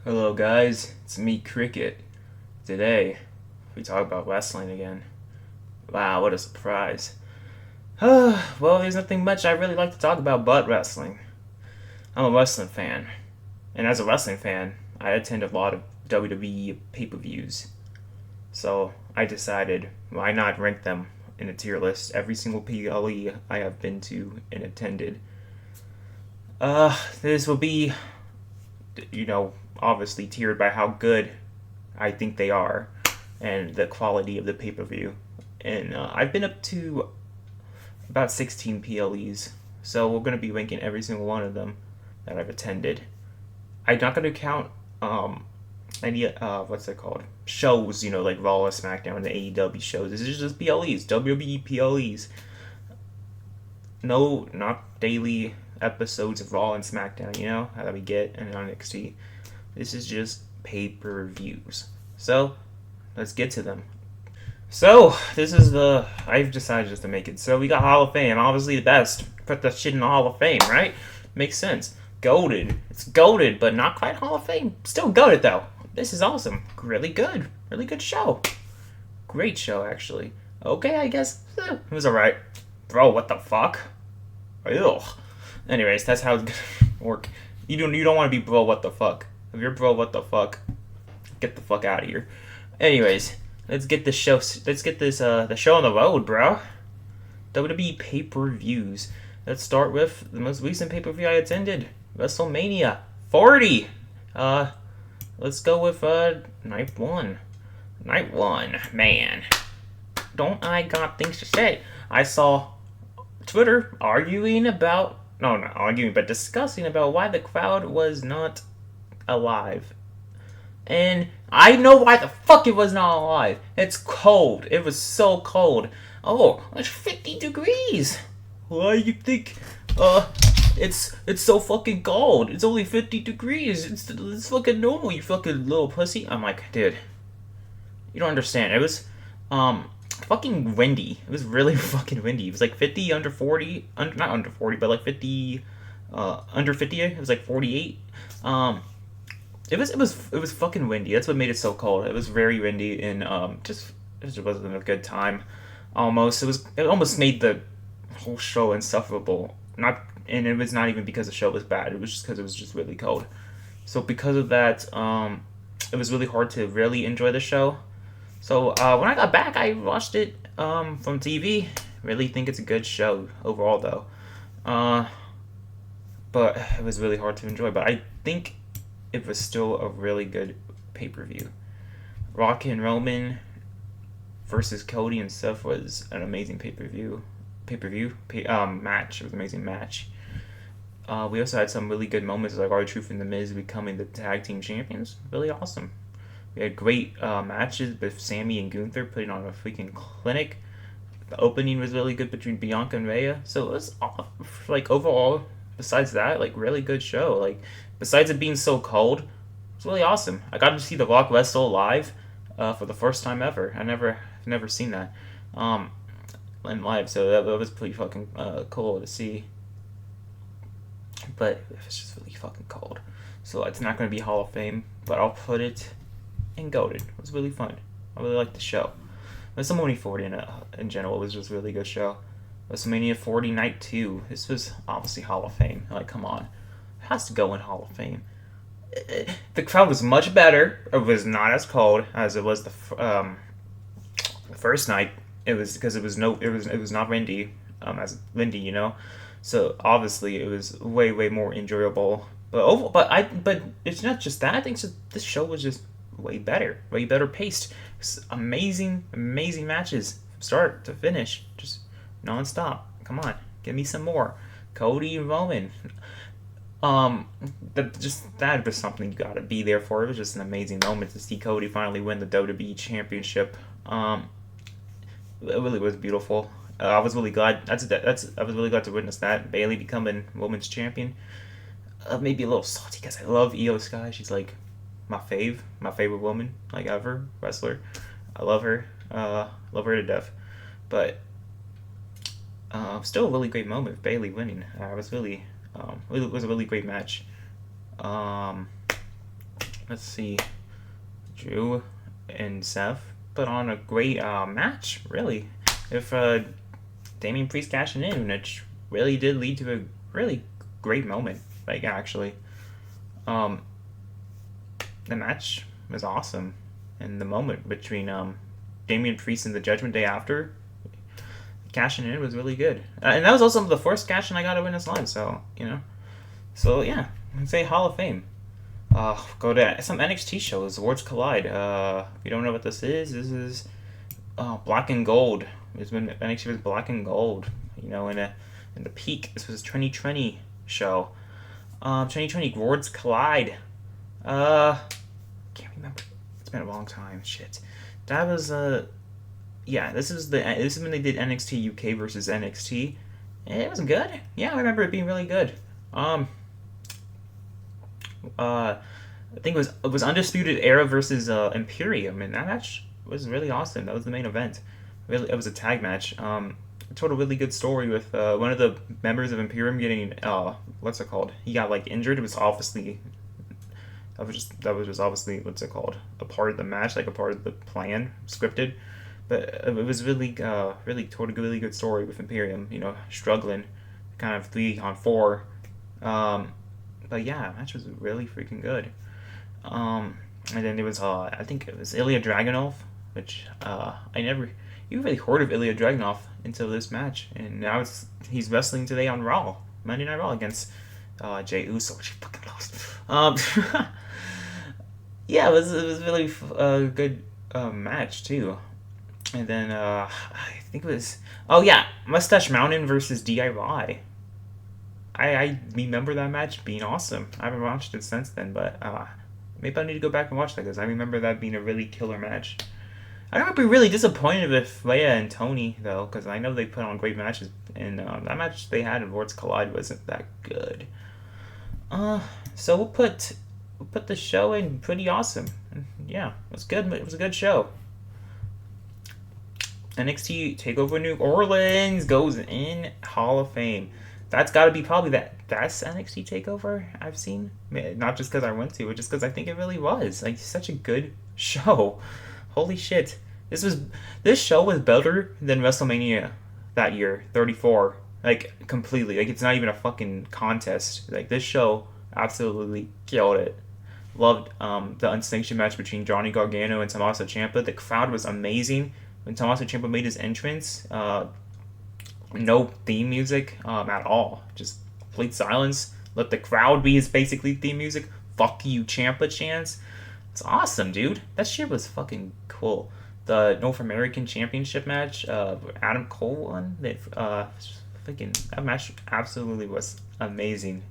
Hello guys, it's me Cricket. Today, we talk about wrestling again. Wow, what a surprise. Well, there's nothing much I really like to talk about but wrestling. I'm a wrestling fan, and as a wrestling fan, I attend a lot of WWE pay-per-views. So, I decided, why not rank them in a tier list, every single PLE I have been to and attended. This will be, obviously tiered by how good I think they are and the quality of the pay per view. And I've been up to about 16 PLEs, so we're going to be ranking every single one of them that I've attended. I'm not going to count any, what's it called? Shows, like Raw or SmackDown and the AEW shows. This is just PLEs, WWE PLEs. No, not daily episodes of Raw and SmackDown, that we get in NXT. This is just pay-per-views. So, let's get to them. So, I've decided just to make it. So, we got Hall of Fame, obviously the best. Put that shit in the Hall of Fame, right? Makes sense. Goated. It's goated, but not quite Hall of Fame. Still goated, though. This is awesome. Really good. Really good show. Great show, actually. Okay, I guess. It was alright. Bro, what the fuck? Ugh. Anyways, that's how it's gonna work. You don't want to be bro, what the fuck. If you're bro, what the fuck, get the fuck out of here. Anyways, let's get this show. Let's get this the show on the road, bro. WWE pay-per-views. Let's start with the most recent pay-per-view I attended, WrestleMania 40. Let's go with night one. Night one, man. Don't I got things to say? I saw Twitter arguing about not arguing, but discussing about why the crowd was not alive. And I know why the fuck it was not alive. It's cold. It was so cold. Oh, it's 50 degrees. Why you think it's so fucking cold? It's only 50 degrees. It's fucking normal, you fucking little pussy. I'm like, dude, you don't understand. It was fucking windy. It was really fucking windy. It was like 50 under 40, not under 40, but like 50 under 50. It was like 48. It was fucking windy. That's what made it so cold. It was very windy and it just wasn't a good time. It almost made the whole show insufferable. And it was not even because the show was bad. It was just because it was just really cold. So because of that, it was really hard to really enjoy the show. So when I got back, I watched it from TV. Really think it's a good show overall, though. But it was really hard to enjoy. But I think it was still a really good pay-per-view. Rock and Roman versus Cody and Seth was an amazing pay-per-view match. It was an amazing match. We also had some really good moments like R-Truth and The Miz becoming the tag team champions. Really awesome. We had great matches with Sammy and Gunther putting on a freaking clinic. The opening was really good between Bianca and Rhea. So it was like overall, besides that, like really good show. Like besides it being so cold, it's really awesome. I got to see The Rock wrestle live for the first time ever. I've never seen that in live, so that was pretty fucking cool to see. But it's just really fucking cold. So it's not going to be Hall of Fame, but I'll put it in GOATed. It was really fun. I really liked the show. WrestleMania 40 in general was just a really good show. WrestleMania 40 Night 2. This was obviously Hall of Fame. Like, come on. It has to go in Hall of Fame. The crowd was much better. It was not as cold as it was the first night. It was because it was not windy, as windy, So obviously it was way more enjoyable. But it's not just that. I think this show was just way better paced. Amazing matches from start to finish, just non-stop. Come on, give me some more. Cody and Roman. That was something you gotta be there for. It was just an amazing moment to see Cody finally win the WWE Championship. It really was beautiful. I was really glad. I was really glad to witness that. Bayley becoming women's champion. Maybe a little salty because I love Io Sky. She's like my favorite woman like ever wrestler. I love her. Love her to death. But still a really great moment with Bayley winning. It was a really great match. let's see, Drew and Seth put on a great match, really. If Damian Priest cashing in, which really did lead to a really great moment. Like, actually, um, the match was awesome, and the moment between Damian Priest and the Judgment Day after cashing in was really good, and that was also the first cash in I got to witness live. So so yeah, I'd say Hall of Fame. Go to some NXT shows. Worlds Collide. If you don't know what this is Black and Gold. It's when NXT was Black and Gold. In the peak. This was 2020 show. 2020 Worlds Collide. Can't remember. It's been a long time. Shit. That was yeah. This is when they did NXT UK versus NXT. It was good. Yeah, I remember it being really good. I think it was Undisputed Era versus Imperium, and that match was really awesome. That was the main event. Really, it was a tag match. It told a really good story with one of the members of Imperium getting what's it called? He got like injured. It was obviously that was just obviously what's it called? A part of the match, like a part of the plan, scripted. But it was really really told a really good story with Imperium. Struggling, kind of 3-on-4. But yeah, the match was really freaking good. And then there was I think it was Ilya Dragunov, which I never even really heard of Ilya Dragunov until this match, and now he's wrestling today on Raw, Monday Night Raw against Jey Uso, which he fucking lost. Yeah, it was really a good match too. And then I think it was Mustache Mountain versus DIY. I remember that match being awesome. I haven't watched it since then, but maybe I need to go back and watch that because I remember that being a really killer match. I remember being really disappointed with Leia and Tony though, because I know they put on great matches, and that match they had in Worlds Collide wasn't that good. So we'll put the show in pretty awesome. Yeah, it was good. It was a good show. NXT Takeover New Orleans goes in Hall of Fame. That's got to be probably the best NXT Takeover I've seen. Not just because I went to, but just because I think it really was like such a good show. Holy shit! This show was better than WrestleMania that year, 34. Like completely. Like it's not even a fucking contest. Like this show absolutely killed it. Loved the unsanctioned match between Johnny Gargano and Tommaso Ciampa. The crowd was amazing when Tommaso Ciampa made his entrance. No theme music at all. Just complete silence. Let the crowd be his basically theme music. Fuck you, Ciampa chants. It's awesome, dude. That shit was fucking cool. The North American Championship match, Adam Cole won. That match absolutely was amazing.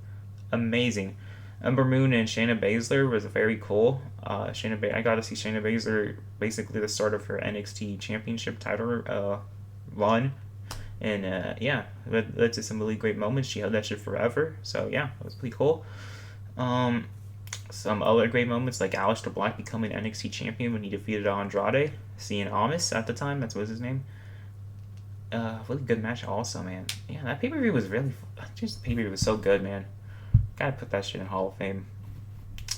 Amazing. Ember Moon and Shayna Baszler was very cool. I got to see Shayna Baszler basically the start of her NXT Championship title run. And yeah, it led to some really great moments. She held that shit forever. So yeah, it was pretty cool. Some other great moments like Aleister Black becoming NXT champion when he defeated Andrade. Cien Almas at the time, that was his name. Really good match also, man. Yeah, that pay-per-view was really... Just the pay-per-view was so good, man. Gotta put that shit in Hall of Fame.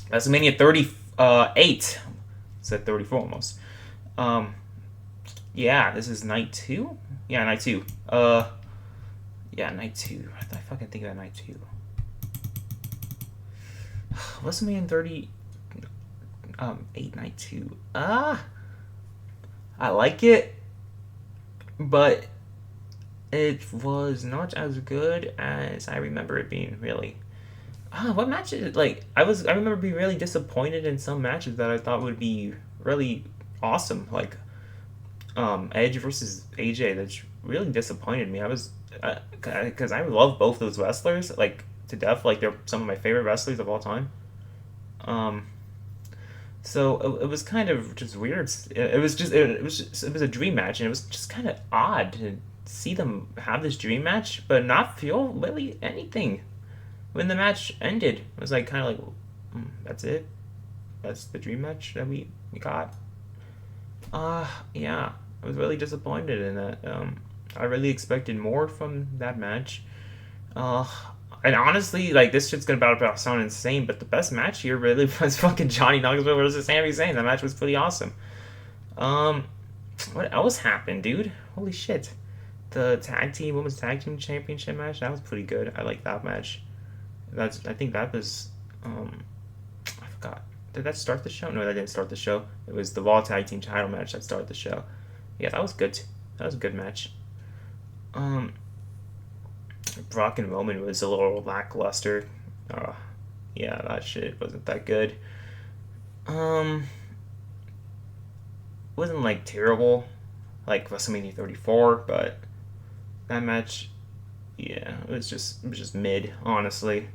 WrestleMania 38. Said 34 almost. Yeah, this is night 2? Yeah, night 2. Yeah, night 2. I fucking think of that night 2. WrestleMania 8 night 2. I like it, but it was not as good as I remember it being, really. What matches? Like, I remember being really disappointed in some matches that I thought would be really awesome, like Edge versus AJ. That really disappointed me. I was because I love both those wrestlers like to death. Like they're some of my favorite wrestlers of all time. So it was kind of just weird. It was a dream match, and it was just kind of odd to see them have this dream match, but not feel really anything. When the match ended, it was like kind of like, that's it. That's the dream match that we got. Yeah, I was really disappointed in that. I really expected more from that match. And honestly, like this shit's gonna about sound insane, but the best match here really was fucking Johnny Knoxville versus Sami Zayn. That match was pretty awesome. Um, what else happened, dude? Holy shit! The women's tag team championship match, that was pretty good. I like that match. I think that was I forgot. Did that start the show? No, that didn't start the show. It was the Raw Tag Team title match that started the show. Yeah, that was good. That was a good match. Um, Brock and Roman was a little lackluster. Uh, yeah, that shit wasn't that good. Um, wasn't like terrible, like WrestleMania 34, but that match, yeah, it was just mid, honestly.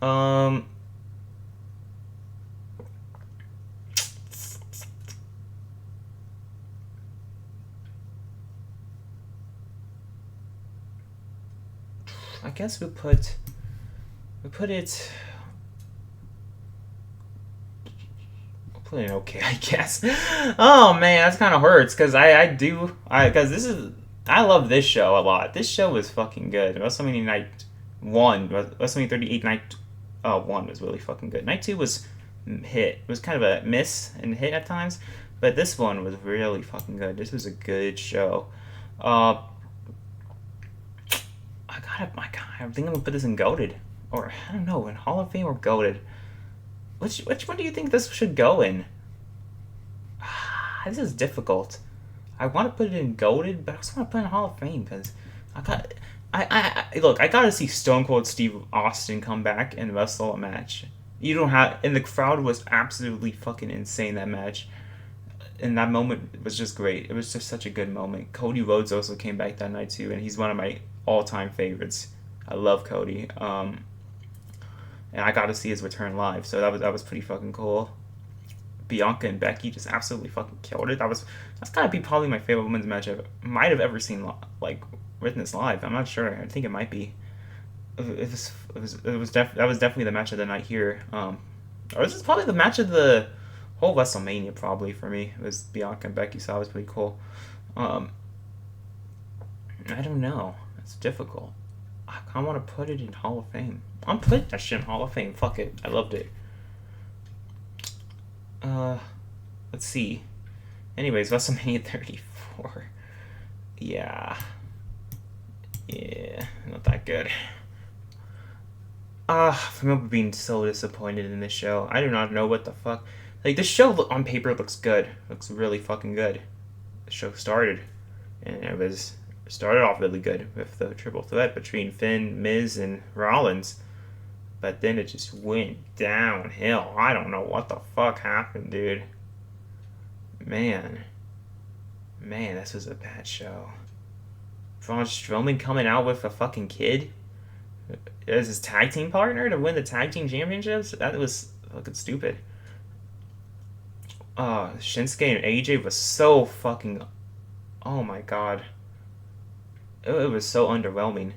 Um, I guess we put it put it okay, I guess. Oh man, that's kind of hurts because because this is I love this show a lot. This show was fucking good. WrestleMania Night One, WrestleMania 38 Night One was really fucking good. Night Two was hit. It was kind of a miss and hit at times, but this one was really fucking good. This was a good show. Uh, I think I'm gonna put this in goaded, or I don't know, in Hall of Fame or goaded. Which one do you think this should go in? This is difficult. I want to put it in goaded, but I also want to put it in Hall of Fame because I got. Look. I gotta see Stone Cold Steve Austin come back and wrestle a match. You don't have, and the crowd was absolutely fucking insane that match, and that moment was just great. It was just such a good moment. Cody Rhodes also came back that night too, and he's one of my all-time favorites. I love Cody. And I got to see his return live, so that was pretty fucking cool. Bianca and Becky just absolutely fucking killed it. That's gotta be probably my favorite women's match I might have ever seen like witnessed live. I'm not sure. I think it might be. That was definitely the match of the night here. Or this is probably the match of the whole WrestleMania probably for me. It was Bianca and Becky, so that was pretty cool. Um, I don't know. It's difficult. I want to put it in Hall of Fame. I'm putting that shit in Hall of Fame. Fuck it. I loved it. Uh, let's see. Anyways, WrestleMania 34. Yeah. Yeah, not that good. I remember being so disappointed in this show. I do not know what the fuck. Like, this show on paper looks good. Looks really fucking good. The show started, and it started off really good with the triple threat between Finn, Miz, and Rollins. But then it just went downhill. I don't know what the fuck happened, dude. Man. Man, this was a bad show. Braun Strowman coming out with a fucking kid as his tag team partner to win the tag team championships? That was fucking stupid. Shinsuke and AJ was so fucking... Oh my god. It was so underwhelming.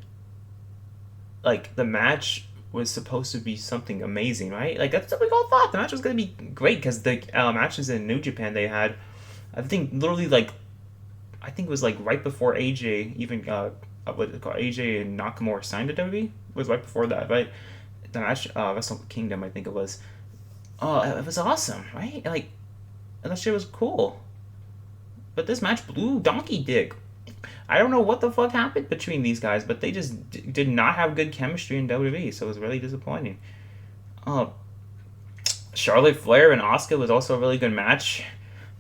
Like, the match was supposed to be something amazing, right? Like, that's what we all thought. The match was going to be great because the matches in New Japan they had, I think, literally, like, I think it was, like, right before AJ even, what is it called? AJ and Nakamura signed to WWE? It was right before that, right? The match, Wrestle Kingdom, I think it was. Oh, it was awesome, right? Like, that shit was cool. But this match blew donkey dick. I don't know what the fuck happened between these guys, but they just did not have good chemistry in WWE, so it was really disappointing. Uh, Charlotte Flair and Asuka was also a really good match,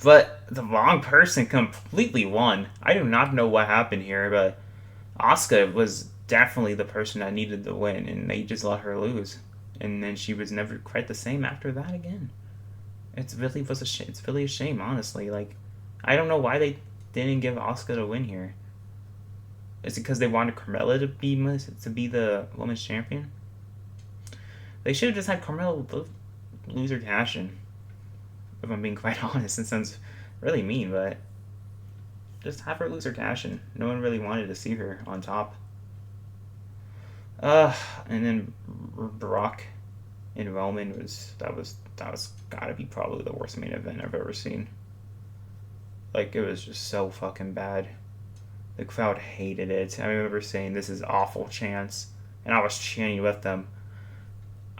but the wrong person completely won. I do not know what happened here, but Asuka was definitely the person that needed the win, and they just let her lose. And then she was never quite the same after that again. It's really a shame, honestly. Like, I don't know why they didn't give Asuka the win here. Is it because they wanted Carmella to be the women's champion? They should have just had Carmella lose her cash in. If I'm being quite honest, it sounds really mean, but just have her lose her cash in. No one really wanted to see her on top. And then Brock and Roman was gotta be probably the worst main event I've ever seen. Like, it was just so fucking bad. The crowd hated it. I remember saying, this is awful chance. and I was cheering with them.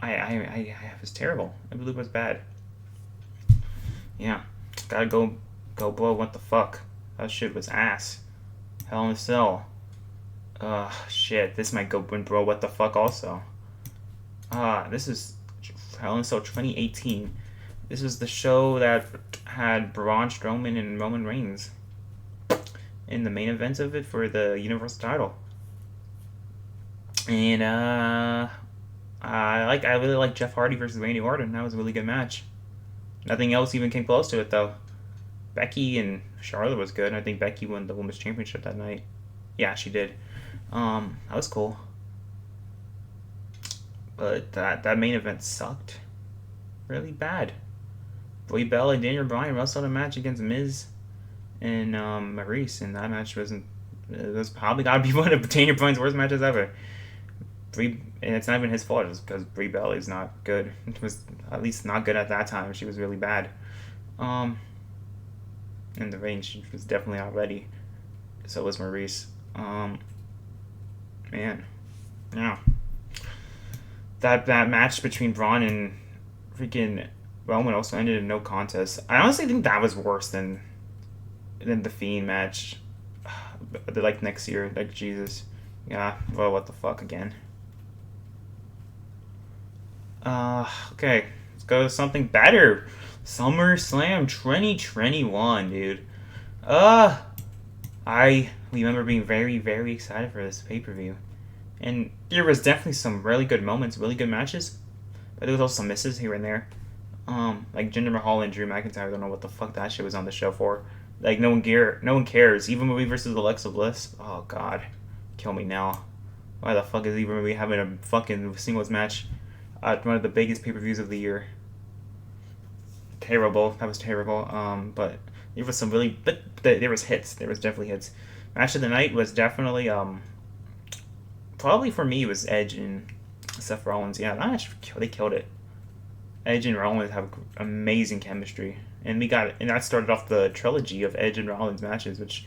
I was terrible. I believe it was bad. Yeah, gotta go blow. What the fuck? That shit was ass. Hell in a Cell. Shit. This might go win, bro. What the fuck? Also. This is Hell in a Cell 2018. This was the show that had Braun Strowman and Roman Reigns in the main event of it for the Universal title. And I really like Jeff Hardy versus Randy Orton. That was a really good match. Nothing else even came close to it though. Becky and Charlotte was good. I think Becky won the women's championship that night. Yeah, she did. That was cool. But that main event sucked really bad. Brie Bella and Daniel Bryan wrestled a match against Miz and Maurice, and that match wasn't. It was probably gotta be one of Daniel Bryan's worst matches ever. And it's not even his fault. It's because Brie Bella is not good. It was at least not good at that time. She was really bad. In the ring, she was definitely not ready. So was Maurice. Man, yeah. That match between Braun and freaking Roman also ended in no contest. I honestly think that was worse than the Fiend match. Like next year, like Jesus. Yeah. Well, what the fuck again? Okay. Let's go to something better. SummerSlam 2021, dude. I remember being very, very excited for this pay-per-view. And there was definitely some really good moments, really good matches. But there was also some misses here and there. Like Jinder Mahal and Drew McIntyre, I don't know what the fuck that shit was on the show for. Like no one cares. Eva Marie versus Alexa Bliss. Oh god. Kill me now. Why the fuck is Eva Marie having a fucking singles match at one of the biggest pay-per-views of the year? Terrible. That was terrible. But there was some really, but there was hits. There was definitely hits. Match of the night was definitely probably for me it was Edge and Seth Rollins. Yeah, that match, they killed it. Edge and Rollins have amazing chemistry, and that started off the trilogy of Edge and Rollins matches, which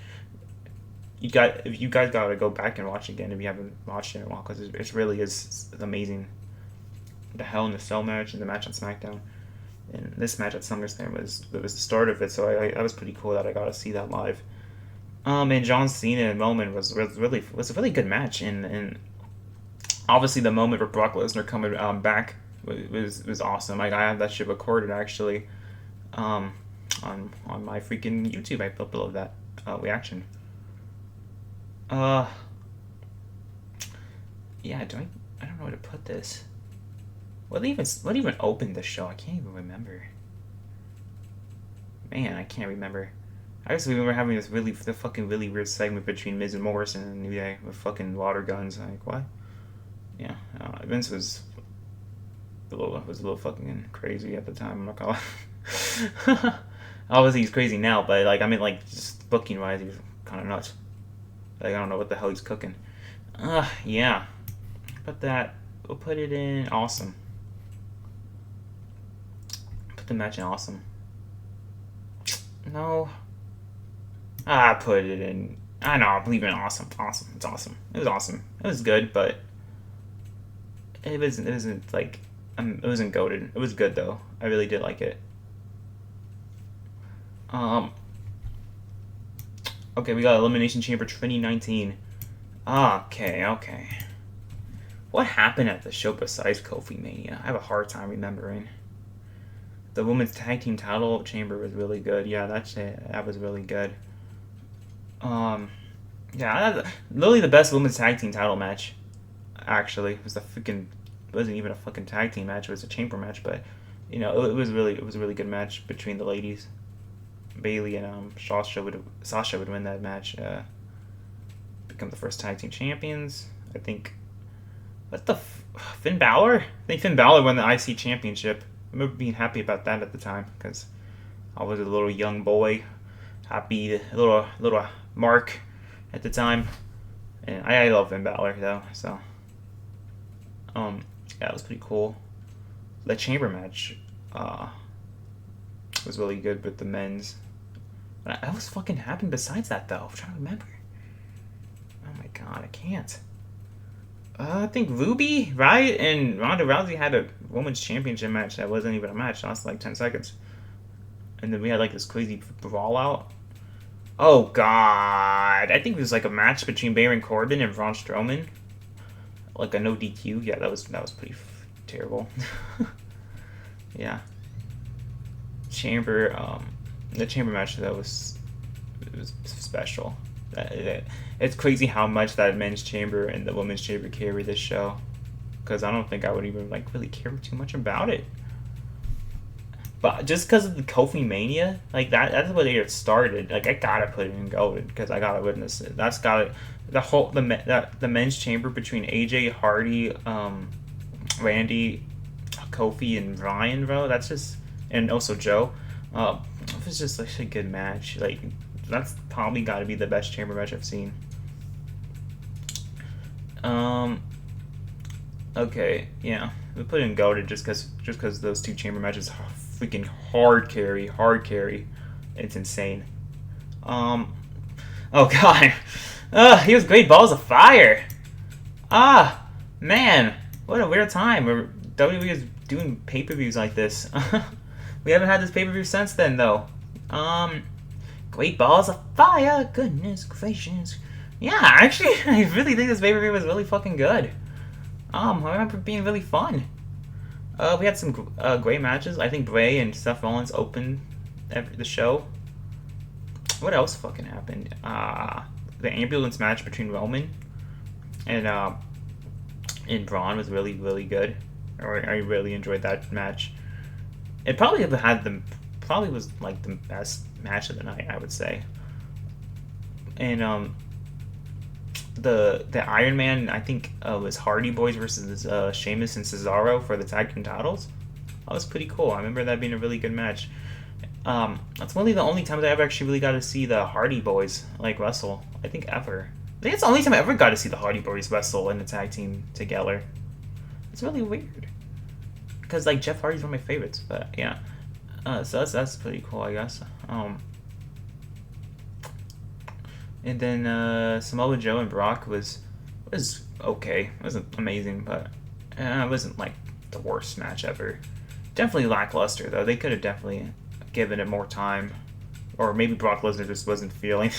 you guys gotta go back and watch again if you haven't watched it in a while, because it really is amazing. The Hell in a Cell match and the match on SmackDown. And this match at SummerSlam was the start of it, so I was pretty cool that I got to see that live. And John Cena and Roman was a really good match, and obviously the moment for Brock Lesnar coming back was awesome. I have that shit recorded actually, on my freaking YouTube. I uploaded that reaction. Yeah, I don't know where to put this. What even opened the show? I can't even remember. Man, I can't remember. I just remember having the fucking really weird segment between Miz and Morrison and New Day with fucking water guns. Like what? Yeah, Vince was a little fucking crazy at the time. I'm not gonna lie. Obviously he's crazy now, but like I mean like just booking wise, he's kind of nuts. Like I don't know what the hell he's cooking. Yeah. We'll put it in awesome. The match in awesome. No. Put it in. I know. I believe in awesome. Awesome. It's awesome. It was awesome. It was good, but it wasn't like it wasn't goated. It was good though. I really did like it. Okay, we got Elimination Chamber 2019. Okay. What happened at the show besides Kofi Mania? I have a hard time remembering. The women's tag team title chamber was really good. Yeah, that was really good. Yeah, literally the best women's tag team title match. Actually, it wasn't even a fucking tag team match. It was a chamber match, but you know, it was a really good match between the ladies. Bayley and Sasha would win that match. Become the first tag team champions. I think. Finn Balor? I think Finn Balor won the IC championship. I remember being happy about that at the time because I was a little young boy, happy, a little mark at the time, and I love Finn Balor though. So, yeah, it was pretty cool. The chamber match, was really good with the men's. What else fucking happened besides that though? I'm trying to remember. Oh my god, I can't. I think Ruby, right? And Ronda Rousey had a women's championship match that wasn't even a match. It lasted like 10 seconds. And then we had like this crazy brawl out. Oh, God. I think it was like a match between Baron Corbin and Braun Strowman. Like a no DQ. Yeah, that was pretty terrible. Yeah. Chamber, the chamber match though was special. It's crazy how much that men's chamber and the women's chamber carry this show, because I don't think I would even like really care too much about it. But just because of the Kofi Mania, like that's what it started. Like I gotta put it in gold because I gotta witness it. That's got the men's chamber between AJ Hardy, Randy, Kofi, and Ryan, bro. That's just, and also Joe. It was just like a good match. Like that's probably got to be the best chamber match I've seen. Okay, yeah, we put in goated just because those two chamber matches are freaking hard carry. It's insane. Oh god, he was great balls of fire. Ah, man, what a weird time where WWE is doing pay-per-views like this. We haven't had this pay-per-view since then though. Great balls of fire, goodness gracious. Yeah, actually, I really think this pay-per-view was really fucking good. I remember it being really fun. We had some great matches. I think Bray and Seth Rollins opened the show. What else fucking happened? The ambulance match between Roman and Braun was really, really good. I really enjoyed that match. It probably was like the best match of the night, I would say. And the Iron Man, I think was Hardy Boys versus Sheamus and Cesaro for the tag team titles. That was pretty cool. I remember that being a really good match. That's really the only time that I ever actually really got to see the Hardy Boys like wrestle. I think ever. I think it's the only time I ever got to see the Hardy Boys wrestle in the tag team together. It's really weird because like Jeff Hardy's one of my favorites, but yeah. So that's pretty cool, I guess. And then Samoa Joe and Brock was okay. It wasn't amazing, but it wasn't like the worst match ever. Definitely lackluster though. They could have definitely given it more time, or maybe Brock Lesnar just wasn't feeling.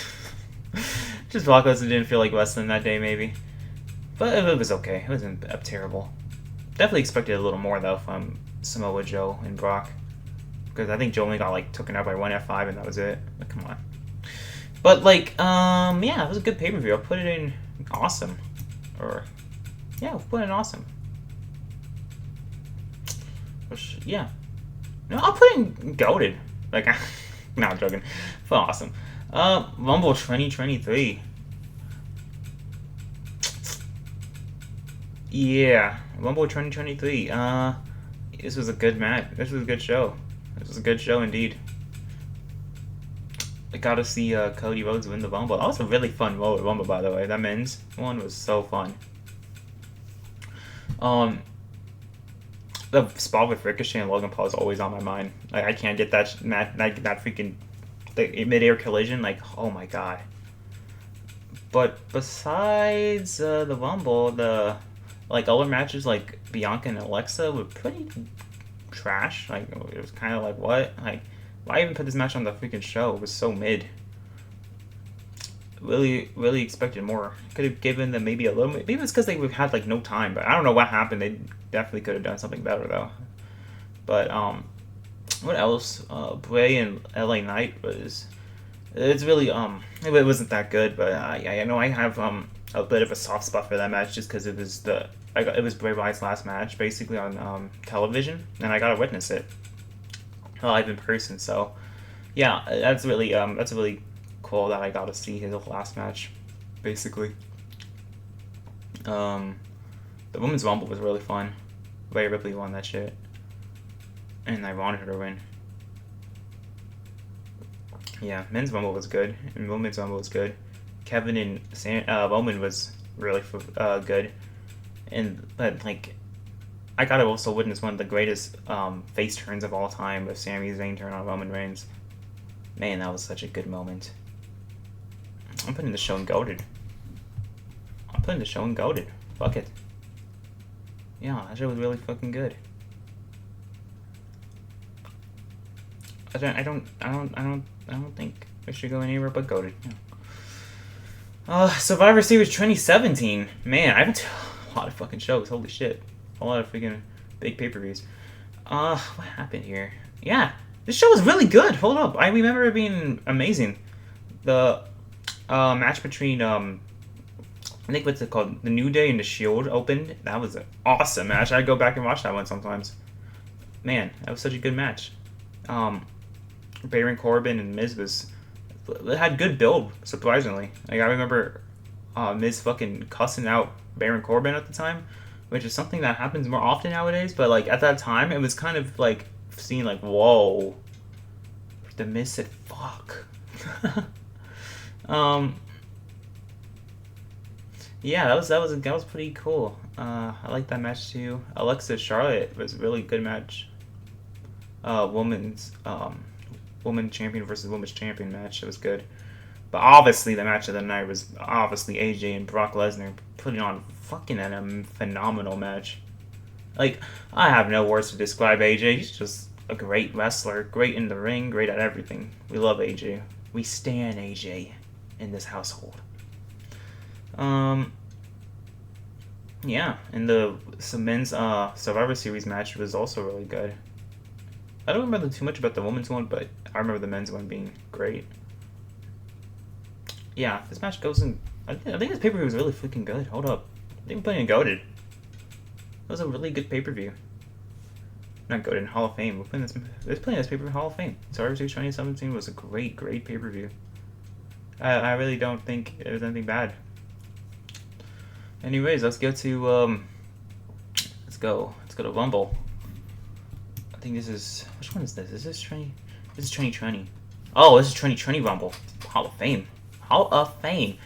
Just Brock Lesnar didn't feel like wrestling that day, maybe. But it was okay. It wasn't terrible. Definitely expected a little more though from Samoa Joe and Brock, because I think Joe only got like taken out by one F5 and that was it. Like, come on. But like, yeah, it was a good pay-per-view. I'll put it in awesome. Or, yeah, I'll put it in awesome. Which, yeah. No, I'll put it in goated. Like, no, I'm joking. Put awesome. Rumble 2023. Yeah, Rumble 2023. This was a good match. This was a good show. This was a good show indeed. I got to see Cody Rhodes win the Rumble. That was a really fun Rumble, by the way. That men's one was so fun. The spot with Ricochet and Logan Paul is always on my mind. Like, I can't get that freaking mid-air collision. Like, oh my god. But besides the Rumble, the like other matches like Bianca and Alexa were pretty trash. Like, it was kind of like, what? Like, why even put this match on the freaking show? It was so mid. Really, really expected more. Could have given them maybe a little. Maybe it's because they had like no time. But I don't know what happened. They definitely could have done something better though. But what else? Bray and LA Knight was. It's really it wasn't that good. But I know I have a bit of a soft spot for that match just because it was it was Bray Wyatt's last match basically on television, and I got to witness it live in person. So yeah, that's really cool that I got to see his last match basically. The Women's Rumble was really fun. Rhea Ripley won that shit, and I wanted her to win. Yeah, Men's Rumble was good and Women's Rumble was good. Kevin and Roman was really good, but like I gotta also witness one of the greatest face turns of all time with Sami Zayn turn on Roman Reigns. Man, that was such a good moment. I'm putting the show in goated. Fuck it. Yeah, that show was really fucking good. I don't think it should go anywhere but goated. Yeah. Survivor Series 2017. Man, I haven't a lot of fucking shows. Holy shit, a lot of freaking big pay-per-views. What happened here? Yeah, this show was really good. Hold up, I remember it being amazing. The match between I think what's it called, the New Day and the Shield opened. That was an awesome match. I'd go back and watch that one sometimes. Man, that was such a good match. Baron Corbin and Miz had good build, surprisingly. Like, I remember Miz fucking cussing out Baron Corbin at the time, which is something that happens more often nowadays, but like at that time it was kind of like seen like, whoa, the Miz said fuck. Yeah, that was pretty cool. I like that match too. Alexa Charlotte was a really good match. Women's woman champion versus women's champion match. It was good. But obviously the match of the night was obviously AJ and Brock Lesnar putting on fucking a phenomenal match. Like, I have no words to describe AJ. He's just a great wrestler, great in the ring, great at everything. We love AJ. We stan AJ in this household. Yeah, and the men's Survivor Series match was also really good. I don't remember too much about the women's one, but I remember the men's one being great. Yeah, this match goes in. I think this pay-per-view was really freaking good. Hold up, I think we're playing goated. That was a really good pay-per-view. Not goated, Hall of Fame. We're playing this pay-per-view Hall of Fame. Survivor Series 2017 was a great pay-per-view. I really don't think it was anything bad. Anyways, let's go to let's go to Rumble. I think this is, which one is this? Is this 20? This is 2020. Oh, this is 2020 Rumble. Hall of Fame. Hall of Fame.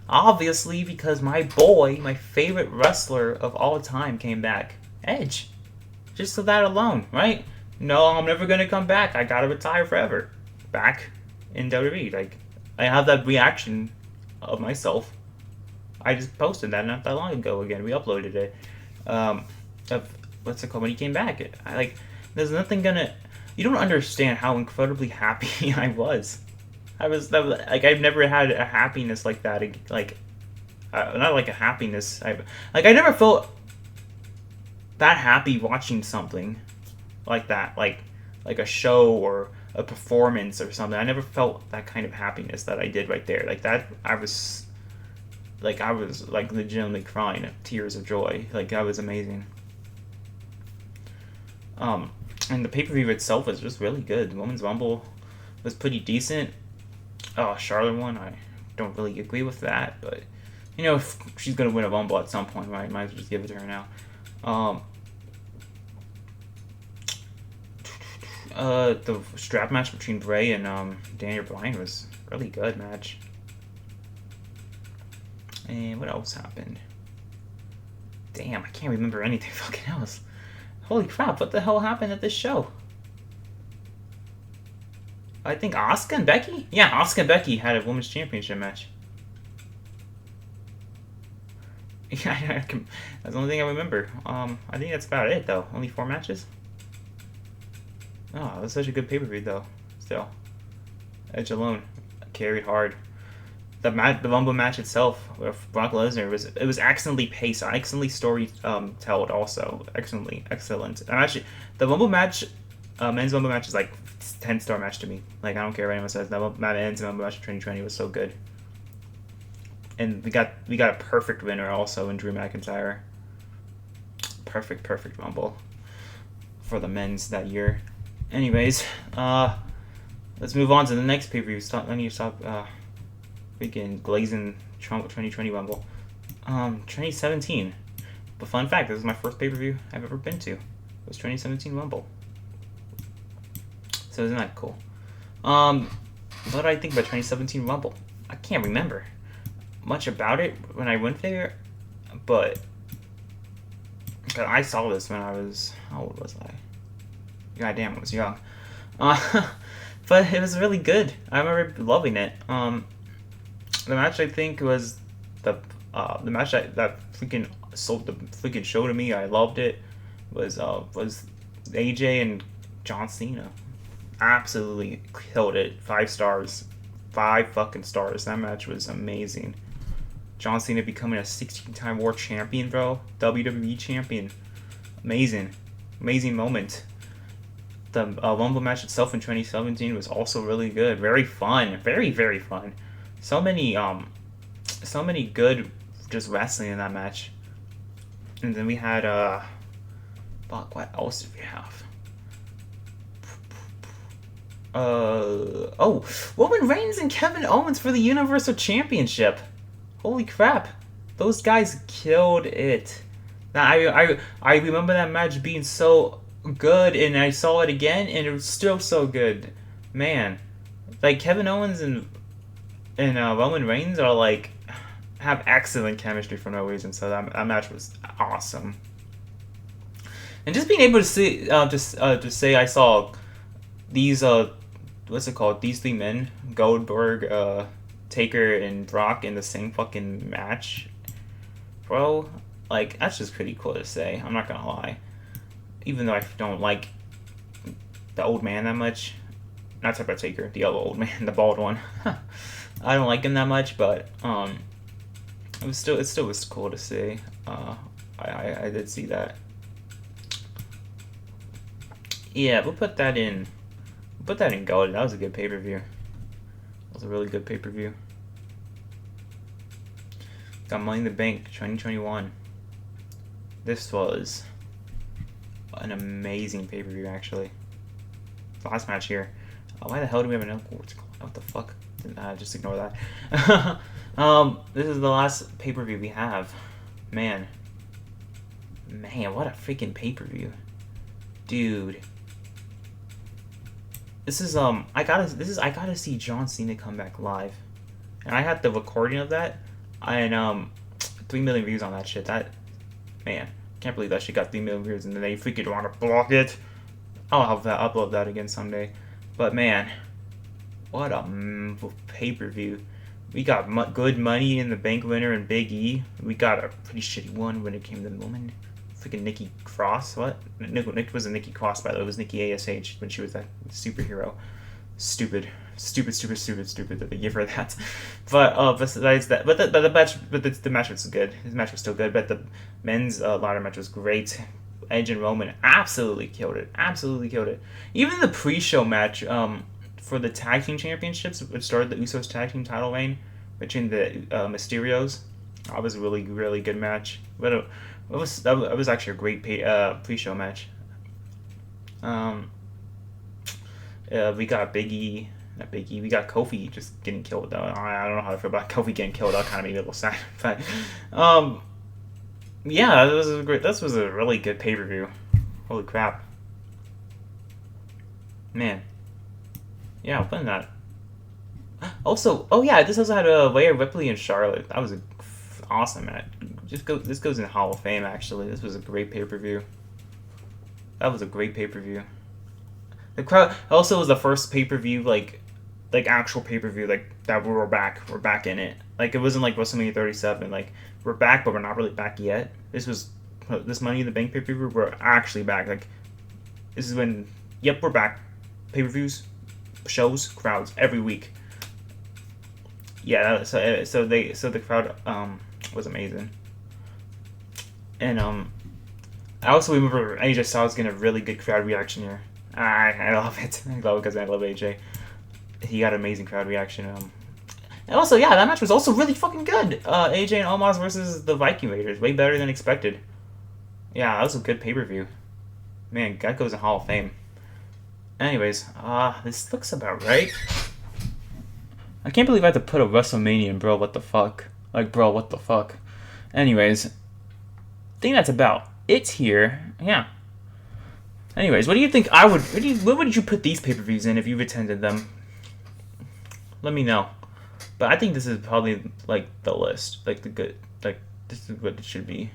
Obviously, because my boy, my favorite wrestler of all time, came back. Edge. Just for that alone, right? No, I'm never gonna come back. I gotta retire forever. Back in WWE. Like, I have that reaction of myself. I just posted that not that long ago again. We uploaded it. Of what's it called? When he came back. There's nothing gonna. You don't understand how incredibly happy I was. Like, I've never had a happiness like that. Like, not like a happiness. I never felt that happy watching something like that. Like a show or a performance or something. I never felt that kind of happiness that I did right there. Like that, I was like legitimately crying of tears of joy. Like, that was amazing. And the pay-per-view itself was just really good. The Women's Rumble was pretty decent. Oh, Charlotte won. I don't really agree with that, but you know, if she's gonna win a Rumble at some point, right? Might as well just give it to her now. The strap match between Bray and Daniel Bryan was a really good match. And what else happened? Damn, I can't remember anything fucking else. Holy crap, what the hell happened at this show? I think Asuka and Becky? Yeah, Asuka and Becky had a women's championship match. Yeah, that's the only thing I remember. I think that's about it, though. Only 4 matches? Oh, it was such a good pay-per-view, though. Still. Edge alone carried hard. The Rumble match itself with Brock Lesnar was excellently paced, excellently told, also excellent. And actually, the Rumble match, men's Rumble match is like 10-star match to me. Like, I don't care what anyone says. The men's Rumble match of 2020 was so good, and we got a perfect winner also in Drew McIntyre. Perfect Rumble for the men's that year. Anyways, let's move on to the next pay-per-view. I need to stop. Freaking glazing Trump 2020 Rumble. 2017. But fun fact, this is my first pay-per-view I've ever been to. It was 2017 Rumble. So isn't that cool? What did I think about 2017 Rumble? I can't remember much about it when I went there, but I saw this when I was, how old was I? Goddamn, I was young. But it was really good. I remember loving it. The match, I think, was the match that freaking sold the freaking show to me. I loved it. Was AJ and John Cena. Absolutely killed it. 5 stars. 5 fucking stars. That match was amazing. John Cena becoming a 16-time world champion, bro. WWE champion. Amazing. Amazing moment. The Rumble match itself in 2017 was also really good. Very fun. Very, very fun. So many good just wrestling in that match. And then we had fuck, what else did we have? Oh, Roman Reigns and Kevin Owens for the Universal Championship. Holy crap. Those guys killed it. Now, I remember that match being so good, and I saw it again, and it was still so good. Man. Like, Kevin Owens and Roman Reigns are, like, have excellent chemistry for no reason, so that match was awesome. And just being able to see, to say I saw these, what's it called? These 3 men, Goldberg, Taker, and Brock in the same fucking match, bro. Like, that's just pretty cool to say. I'm not gonna lie. Even though I don't like the old man that much. Not talking about Taker, the other old man, the bald one. I don't like him that much, but it still was cool to see. I did see that. Yeah, we'll put that in. We'll put that in gold. That was a good pay-per-view. That was a really good pay-per-view. Got Money in the Bank 2021. This was an amazing pay-per-view, actually. Last match here. Why the hell do we have an awards call? What the fuck? Just ignore that. This is the last pay-per-view we have. Man, what a freaking pay-per-view, dude. This is I gotta see John Cena come back live, and I had the recording of that, and 3 million views on that shit. That, man, can't believe that shit got 3 million views, and then they freaking want to block it. I'll upload that again someday. But man, what a pay-per-view. We got good Money in the Bank winner and Big E. We got a pretty shitty one when it came to the woman. Freaking Nikki Cross. What? Nick wasn't Nikki Cross, by the way. It was Nikki ASH when she was that superhero. Stupid that they give her that. But besides that, the match was good. His match was still good. But the men's ladder match was great. Edge and Roman absolutely killed it. Absolutely killed it. Even the pre-show match for the tag team championships, which started the Usos tag team title reign between the Mysterios. That was a really, really good match. But it was actually a great pre-show match. We got Big E. Not Big E. We got Kofi just getting killed, though. I don't know how I feel about Kofi getting killed. That kind of made me a little sad. But, yeah, this was a really good pay-per-view. Holy crap. Man. Yeah, I'm putting that. Also, oh yeah, this also had Rhea Ripley and Charlotte. That was an awesome match. This goes in the Hall of Fame, actually. This was a great pay-per-view. That was a great pay-per-view. The crowd also was the first pay-per-view, like actual pay-per-view, like that we're back in it. Like, it wasn't like WrestleMania 37. Like, we're back, but we're not really back yet. This Money in the Bank pay-per-view, we're actually back. Like, this is when, yep, we're back. Pay-per-views, shows, crowds every week. Yeah, so the crowd was amazing. And I also remember AJ Styles getting a really good crowd reaction here. I love it. I love it because I love AJ. He got an amazing crowd reaction. And also, yeah, that match was also really fucking good. AJ and Omos versus the Viking Raiders. Way better than expected. Yeah, that was a good pay-per-view. Man, that goes in Hall of Fame. Anyways, this looks about right. I can't believe I had to put a WrestleMania in, bro. What the fuck? Like, bro, what the fuck? Anyways, I think that's about it here. Yeah. Anyways, what do you think I would... What would you put these pay-per-views in if you've attended them? Let me know. But I think this is probably, like, the list. Like, the good... Like, this is what it should be.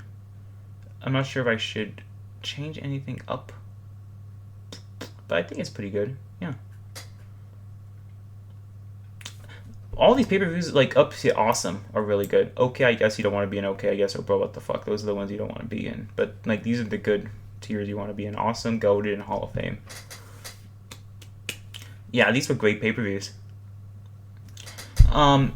I'm not sure if I should change anything up. But I think it's pretty good. Yeah. all these pay-per-views, like, up to awesome, are really good. Okay, I guess you don't want to be in okay, I guess, or bro, what the fuck. Those are the ones you don't want to be in. But, like, these are the good tiers you want to be in. Awesome, goated, and Hall of Fame. Yeah, these were great pay-per-views. I'm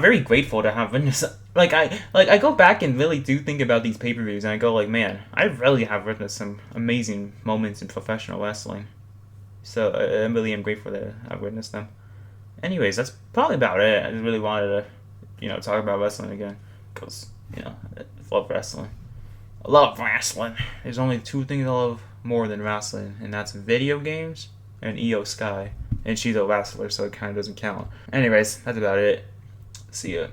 very grateful to have witnessed. I go back and really do think about these pay-per-views, and I go like, man, I really have witnessed some amazing moments in professional wrestling. So I really am grateful that I've witnessed them. Anyways, that's probably about it. I just really wanted to, talk about wrestling again, because I love wrestling. I love wrestling. There's only two things I love more than wrestling, and that's video games and Io Sky. And she's a wrestler, so it kind of doesn't count. Anyways, that's about it. See ya.